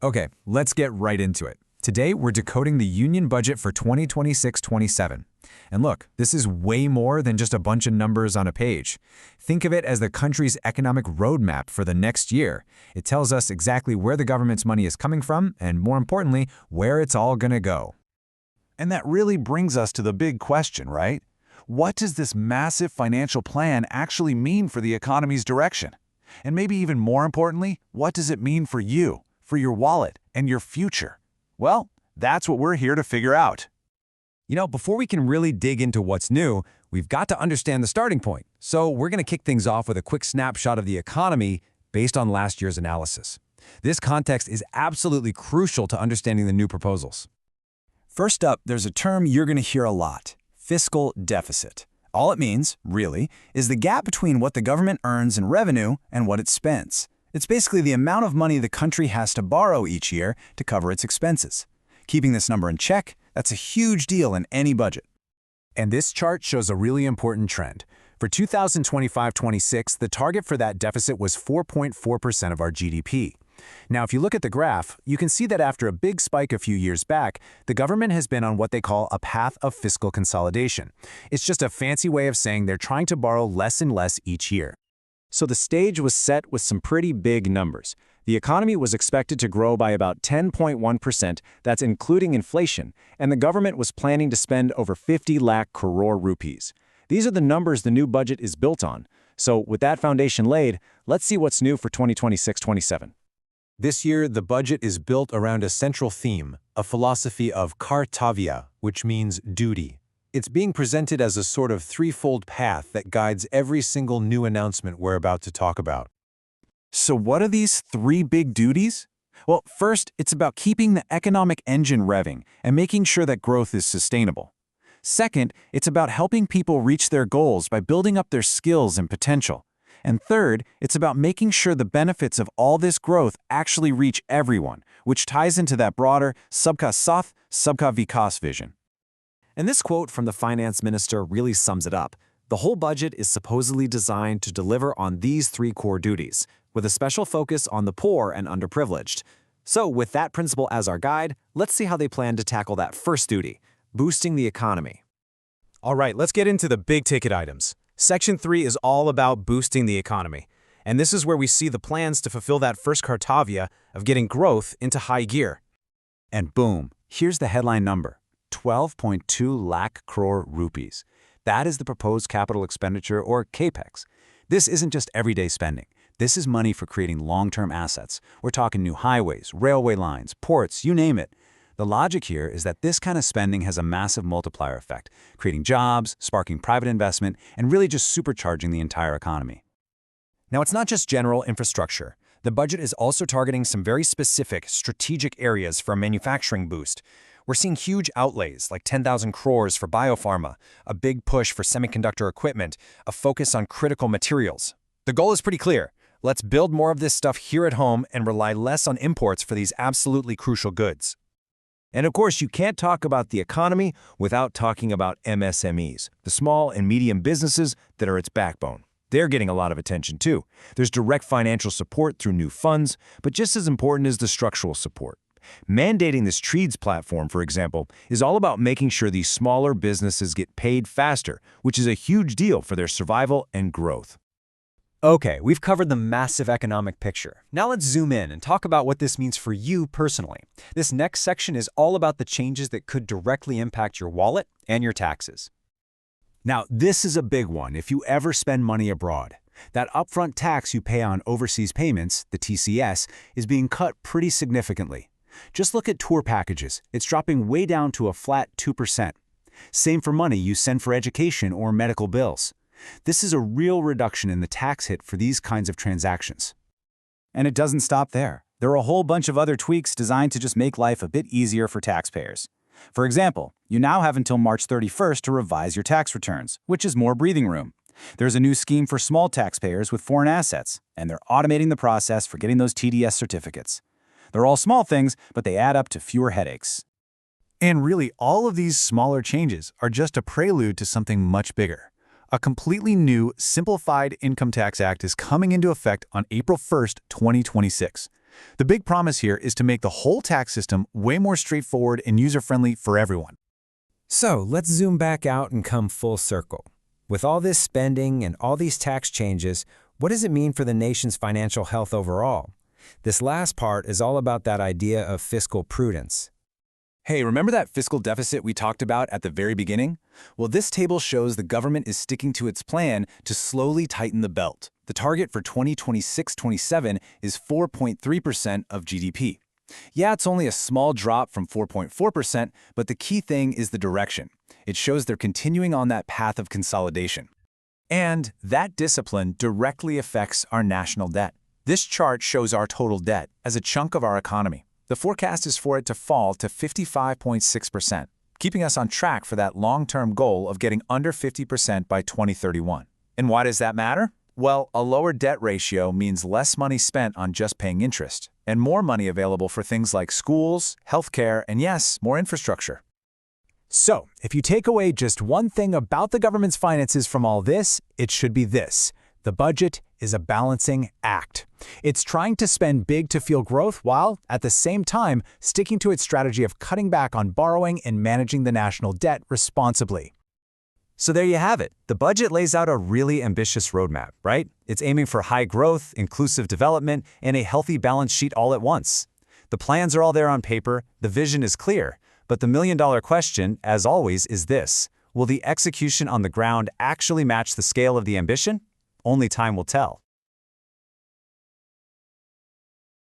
Okay, let's get right into it. Today, we're decoding the union budget for 2026-27. And look, this is way more than just a bunch of numbers on a page. Think of it as the country's economic roadmap for the next year. It tells us exactly where the government's money is coming from, and more importantly, where it's all gonna go. And that really brings us to the big question, right? What does this massive financial plan actually mean for the economy's direction? And maybe even more importantly, what does it mean for you, for your wallet, and your future? Well, that's what we're here to figure out. Before we can really dig into what's new, we've got to understand the starting point. So we're going to kick things off with a quick snapshot of the economy based on last year's analysis. This context is absolutely crucial to understanding the new proposals. First up, there's a term you're going to hear a lot: fiscal deficit. All it means, really, is the gap between what the government earns in revenue and what it spends. It's basically the amount of money the country has to borrow each year to cover its expenses. Keeping this number in check, that's a huge deal in any budget. And this chart shows a really important trend. For 2025-26, the target for that deficit was 4.4% of our GDP. Now, if you look at the graph, you can see that after a big spike a few years back, the government has been on what they call a path of fiscal consolidation. It's just a fancy way of saying they're trying to borrow less and less each year. So the stage was set with some pretty big numbers. The economy was expected to grow by about 10.1%, that's including inflation, and the government was planning to spend over 50 lakh crore rupees. These are the numbers the new budget is built on. So with that foundation laid, let's see what's new for 2026-27. This year, the budget is built around a central theme, a philosophy of kartavya, which means duty. It's being presented as a sort of threefold path that guides every single new announcement we're about to talk about. So what are these three big duties? Well, first, it's about keeping the economic engine revving and making sure that growth is sustainable. Second, it's about helping people reach their goals by building up their skills and potential. And third, it's about making sure the benefits of all this growth actually reach everyone, which ties into that broader Sabka Saath, Sabka Vikas vision. And this quote from the finance minister really sums it up. The whole budget is supposedly designed to deliver on these three core duties, with a special focus on the poor and underprivileged. So with that principle as our guide, let's see how they plan to tackle that first duty, boosting the economy. All right, let's get into the big-ticket items. Section 3 is all about boosting the economy. And this is where we see the plans to fulfill that first kartavya of getting growth into high gear. And boom, here's the headline number: 12.2 lakh crore rupees. That is the proposed capital expenditure, or CAPEX. This isn't just everyday spending. This is money for creating long-term assets. We're talking new highways, railway lines, ports, you name it. The logic here is that this kind of spending has a massive multiplier effect, creating jobs, sparking private investment, and really just supercharging the entire economy. Now, it's not just general infrastructure. The budget is also targeting some very specific, strategic areas for a manufacturing boost. We're seeing huge outlays like 10,000 crores for biopharma, a big push for semiconductor equipment, a focus on critical materials. The goal is pretty clear. Let's build more of this stuff here at home and rely less on imports for these absolutely crucial goods. And of course, you can't talk about the economy without talking about MSMEs, the small and medium businesses that are its backbone. They're getting a lot of attention too. There's direct financial support through new funds, but just as important is the structural support. Mandating this TREADS platform, for example, is all about making sure these smaller businesses get paid faster, which is a huge deal for their survival and growth. Okay, we've covered the massive economic picture. Now let's zoom in and talk about what this means for you personally. This next section is all about the changes that could directly impact your wallet and your taxes. Now, this is a big one if you ever spend money abroad. That upfront tax you pay on overseas payments, the TCS, is being cut pretty significantly. Just look at tour packages. It's dropping way down to a flat 2%. Same for money you send for education or medical bills. This is a real reduction in the tax hit for these kinds of transactions. And it doesn't stop there. There are a whole bunch of other tweaks designed to just make life a bit easier for taxpayers. For example, you now have until March 31st to revise your tax returns, which is more breathing room. There's a new scheme for small taxpayers with foreign assets, and they're automating the process for getting those TDS certificates. They're all small things, but they add up to fewer headaches. And really, all of these smaller changes are just a prelude to something much bigger. A completely new, simplified Income Tax Act is coming into effect on April 1st, 2026. The big promise here is to make the whole tax system way more straightforward and user-friendly for everyone. So let's zoom back out and come full circle. With all this spending and all these tax changes, what does it mean for the nation's financial health overall? This last part is all about that idea of fiscal prudence. Hey, remember that fiscal deficit we talked about at the very beginning? Well, this table shows the government is sticking to its plan to slowly tighten the belt. The target for 2026-27 is 4.3% of GDP. Yeah, it's only a small drop from 4.4%, but the key thing is the direction. It shows they're continuing on that path of consolidation. And that discipline directly affects our national debt. This chart shows our total debt as a chunk of our economy. The forecast is for it to fall to 55.6%, keeping us on track for that long-term goal of getting under 50% by 2031. And why does that matter? Well, a lower debt ratio means less money spent on just paying interest, and more money available for things like schools, healthcare, and yes, more infrastructure. So, if you take away just one thing about the government's finances from all this, it should be this. The budget is a balancing act. It's trying to spend big to fuel growth while, at the same time, sticking to its strategy of cutting back on borrowing and managing the national debt responsibly. So there you have it. The budget lays out a really ambitious roadmap, right? It's aiming for high growth, inclusive development, and a healthy balance sheet all at once. The plans are all there on paper, the vision is clear, but the million-dollar question, as always, is this: will the execution on the ground actually match the scale of the ambition? Only time will tell.